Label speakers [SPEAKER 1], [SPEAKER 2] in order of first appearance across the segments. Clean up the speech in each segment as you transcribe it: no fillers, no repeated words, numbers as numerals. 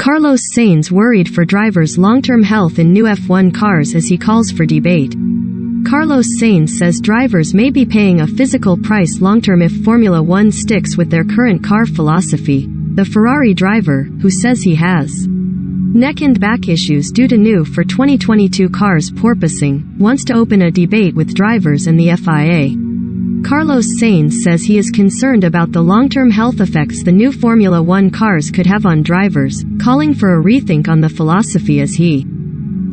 [SPEAKER 1] Carlos Sainz worried for drivers' long-term health in new F1 cars as he calls for debate. Carlos Sainz says drivers may be paying a physical price long-term if Formula One sticks with their current car philosophy. The Ferrari driver, who says he has neck and back issues due to new for 2022 cars porpoising, wants to open a debate with drivers and the FIA. Carlos Sainz says he is concerned about the long-term health effects the new Formula One cars could have on drivers, calling for a rethink on the philosophy as he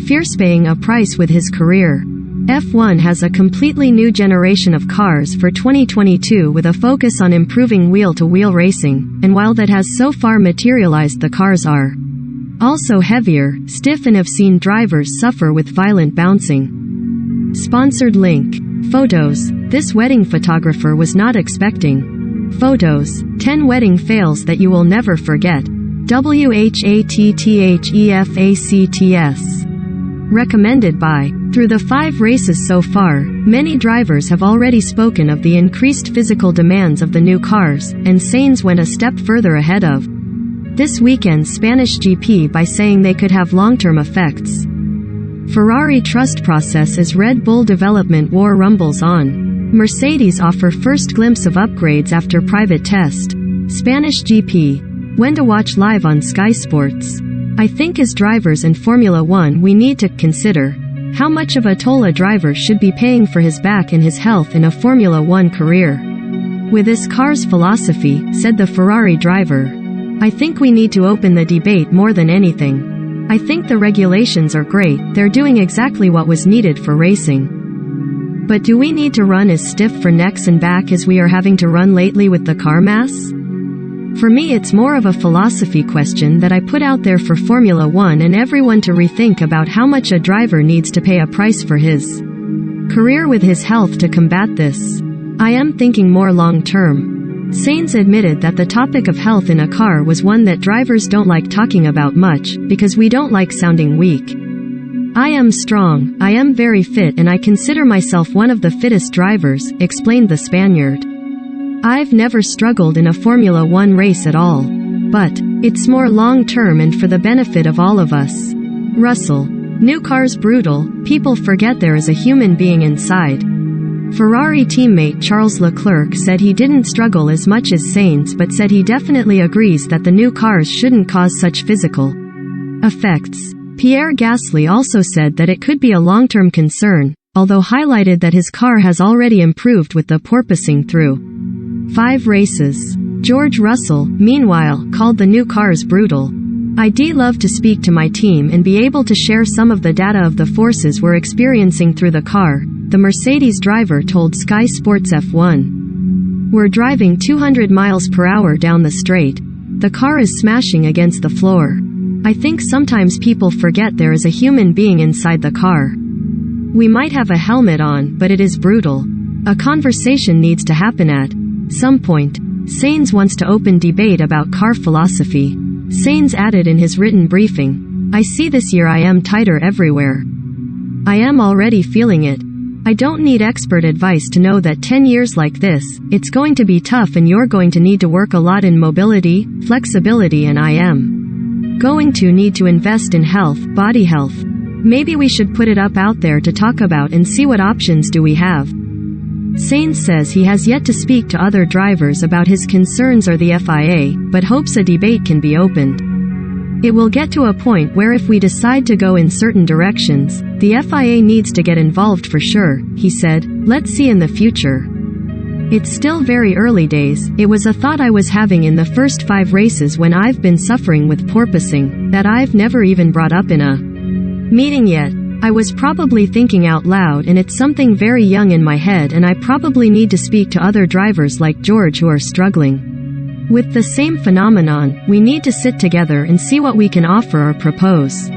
[SPEAKER 1] fears paying a price with his career. F1 has a completely new generation of cars for 2022 with a focus on improving wheel-to-wheel racing, and while that has so far materialized, the cars are also heavier, stiff, and have seen drivers suffer with violent bouncing. Sponsored link. Photos. This wedding photographer was not expecting. Photos. 10 wedding fails that you will never forget. WHATTHEFACTS. Recommended by. Through the 5 races so far, many drivers have already spoken of the increased physical demands of the new cars, and Sainz went a step further ahead of this weekend's Spanish GP by saying they could have long-term effects. Ferrari trust process as Red Bull development war rumbles on. Mercedes offer first glimpse of upgrades after private test. Spanish GP. When to watch live on Sky Sports. I think as drivers in Formula One we need to consider how much of a toll a driver should be paying for his back and his health in a Formula One career. With this car's philosophy, said the Ferrari driver, I think we need to open the debate more than anything. I think the regulations are great, they're doing exactly what was needed for racing. But do we need to run as stiff for necks and back as we are having to run lately with the car mass? For me it's more of a philosophy question that I put out there for Formula One and everyone to rethink about how much a driver needs to pay a price for his career with his health to combat this. I am thinking more long term. Sainz admitted that the topic of health in a car was one that drivers don't like talking about much, because we don't like sounding weak. I am strong, I am very fit, and I consider myself one of the fittest drivers, explained the Spaniard. I've never struggled in a Formula One race at all. But it's more long-term and for the benefit of all of us. Russell. New cars brutal, people forget there is a human being inside. Ferrari teammate Charles Leclerc said he didn't struggle as much as Sainz but said he definitely agrees that the new cars shouldn't cause such physical effects. Pierre Gasly also said that it could be a long-term concern, although highlighted that his car has already improved with the porpoising through 5 races. George Russell, meanwhile, called the new cars brutal. I'd love to speak to my team and be able to share some of the data of the forces we're experiencing through the car, the Mercedes driver told Sky Sports F1. We're driving 200 miles per hour down the straight. The car is smashing against the floor. I think sometimes people forget there is a human being inside the car. We might have a helmet on, but it is brutal. A conversation needs to happen at some point. Sainz wants to open debate about car philosophy. Sainz added in his written briefing, I see this year I am tighter everywhere. I am already feeling it. I don't need expert advice to know that 10 years like this, it's going to be tough and you're going to need to work a lot in mobility, flexibility, and I am going to need to invest in health, body health. Maybe we should put it up out there to talk about and see what options do we have. Sainz says he has yet to speak to other drivers about his concerns or the FIA, but hopes a debate can be opened. It will get to a point where if we decide to go in certain directions, the FIA needs to get involved for sure, he said. Let's see in the future. It's still very early days. It was a thought I was having in the first 5 races when I've been suffering with porpoising, that I've never even brought up in a meeting yet. I was probably thinking out loud and it's something very young in my head and I probably need to speak to other drivers like George who are struggling with the same phenomenon. We need to sit together and see what we can offer or propose.